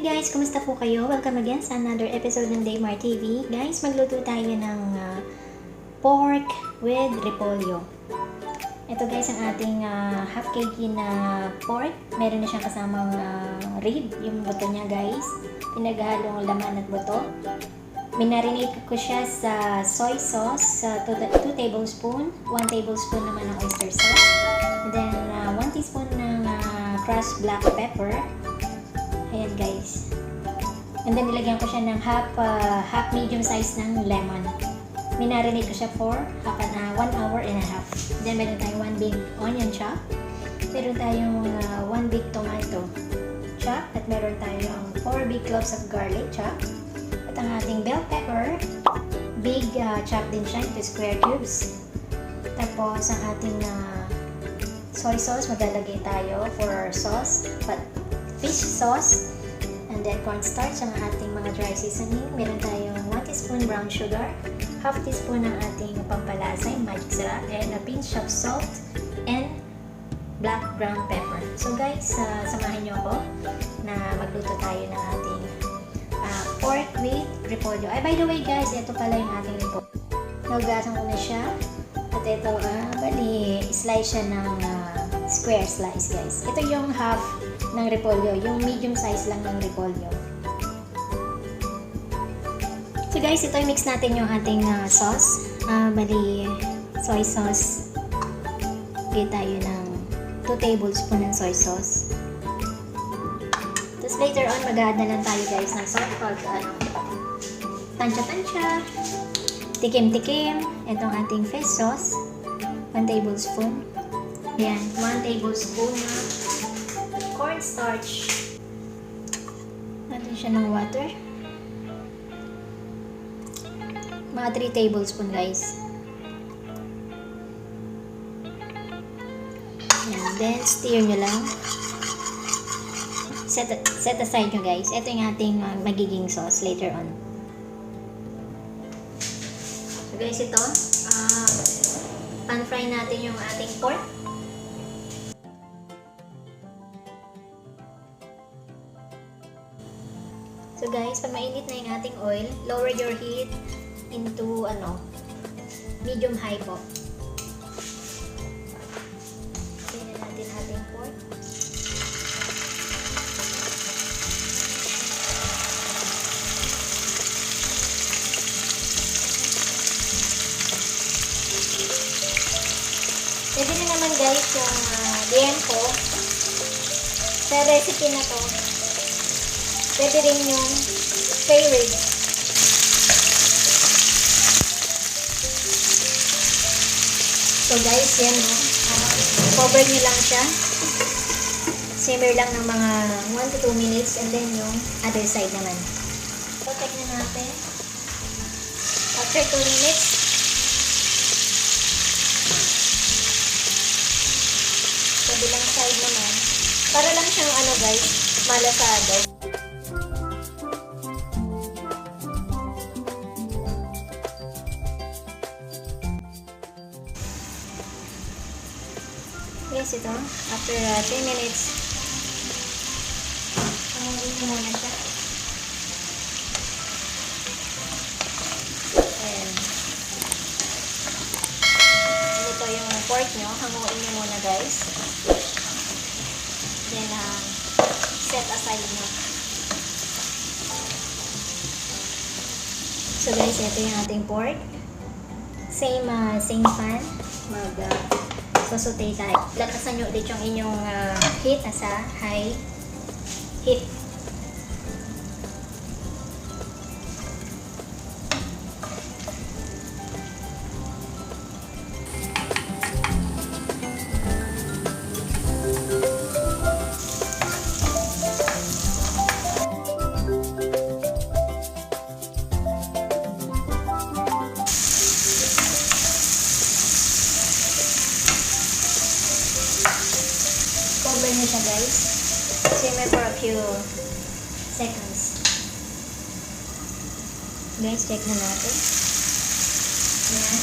guys, kumusta po kayo? Welcome again sa another episode ng DaveMarTV. Guys, magluto tayo ng pork with repolyo. Ito guys, ang ating half kg na pork. Meron na siyang kasamang rib, yung buto niya guys. Pinaghalong laman at buto. Minarinate ko siya sa soy sauce, 2 tablespoon. 1 tablespoon naman ng oyster sauce. And then 1 teaspoon ng crushed black pepper. Ayan guys. And then nilagyan ko siya ng half medium size ng lemon. Minarinate ko siya for 1 hour and a half. Then meron tayong 1 big onion chop. Meron tayong 1 big tomato chop. At meron tayong 4 big cloves of garlic chop. At ang ating bell pepper, big chop din siya into square cubes. Tapos ang ating soy sauce, maglalagay tayo for our sauce. But fish sauce, and then cornstarch ang ating mga dry seasoning. Meron tayong 1 teaspoon brown sugar, half teaspoon ng ating pampalasa, yung magic sarap, and a pinch of salt and black brown pepper. So guys, samahan nyo ako na magluto tayo ng ating pork with repolyo. Ay, by the way guys, ito pala yung ating repolyo. Nagasan ko na siya. At ito, bali, slice siya ng square slice guys. Ito yung half ng repolyo, yung medium size lang ng repolyo. So guys, ito i-mix natin yung ating sauce. Bali, soy sauce. Gaya tayo ng 2 tablespoon ng soy sauce. Tapos later on, mag-add na lang tayo guys ng salt pag tansya-tansya, tikim-tikim. Itong ating fish sauce, 1 tablespoon. Yan, 1 tablespoon na cornstarch. Natin siya ng water. Mga 3 tablespoon guys. Yan, then stir nyo lang. Set aside nyo guys. Ito yung ating magiging sauce later on. So guys, ito. Pan-fry natin yung ating pork. So guys, pag mainit na yung ating oil, lower your heat into medium-high po. Tingnan natin ating pork. Pwede na naman guys yung liempo. Sa recipe na to, pwede rin yung spare ribs. So guys, yan cover nyo lang siya. Simmer lang ng mga 1 to 2 minutes and then yung other side naman. So check na natin. After 2 minutes, kabilang side naman. Para lang siyang guys, malasado. Yes, ito. After 3 minutes, pangulin mo muna siya. Ayan. Ito yung pork nyo. Hanguin nyo muna guys. Then, set aside nyo. So guys, ito yung ating pork. Same pan. Saute tayo. Latasan nyo ulit yung inyong heat sa high heat. Cover nyo siya guys. Simmer for a few seconds. Guys, check na natin. Ayan.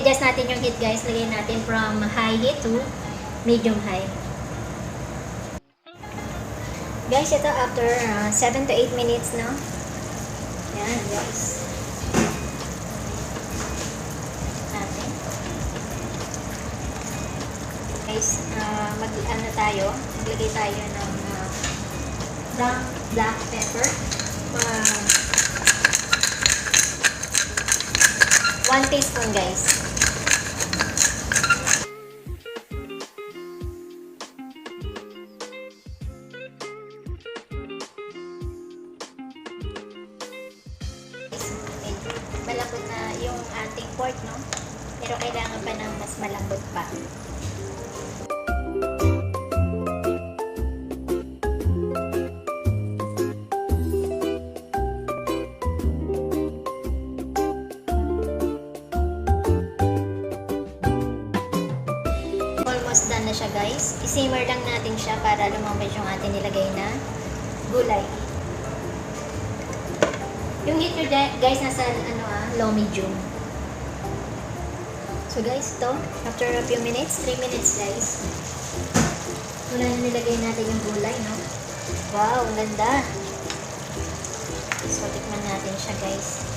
I-adjust natin yung heat guys. Lagay natin from high heat to medium high. Guys, ito after 7 to 8 minutes, no? Yan, guys. Natin. Guys, mag-ano tayo? Maglagay tayo ng black pepper. 1 teaspoon, guys. Malambot na yung ating pork, no? Pero kailangan pa ng mas malambot pa. Almost done na siya, guys. I-simmer lang natin siya para lumambot yung ating nilagay na gulay. Yung heat nyo guys, nasa low medium. So guys, ito, after a few minutes, 3 minutes guys, mula na nilagay natin yung gulay, no? Wow, ang ganda! So, tikman natin siya guys.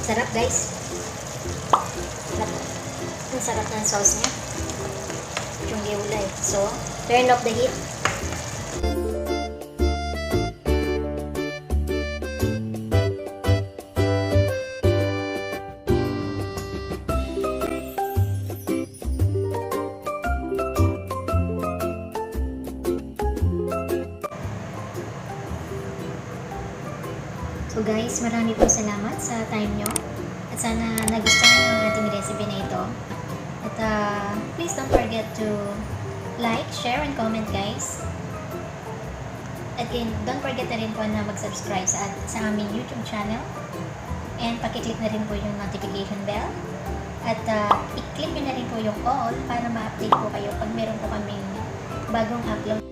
Sarap guys. Ang sarap ng sauce niya. Yung gulay. So, turn off the heat. So guys, marami pong salamat sa time nyo. At sana nagustuhan nyo ang ating recipe na ito. At please don't forget to like, share, and comment guys. At don't forget na rin po na mag-subscribe sa aming YouTube channel. And pakiclick na rin po yung notification bell. At i-click nyo na rin po yung all para ma-update po kayo pag meron po kaming bagong upload.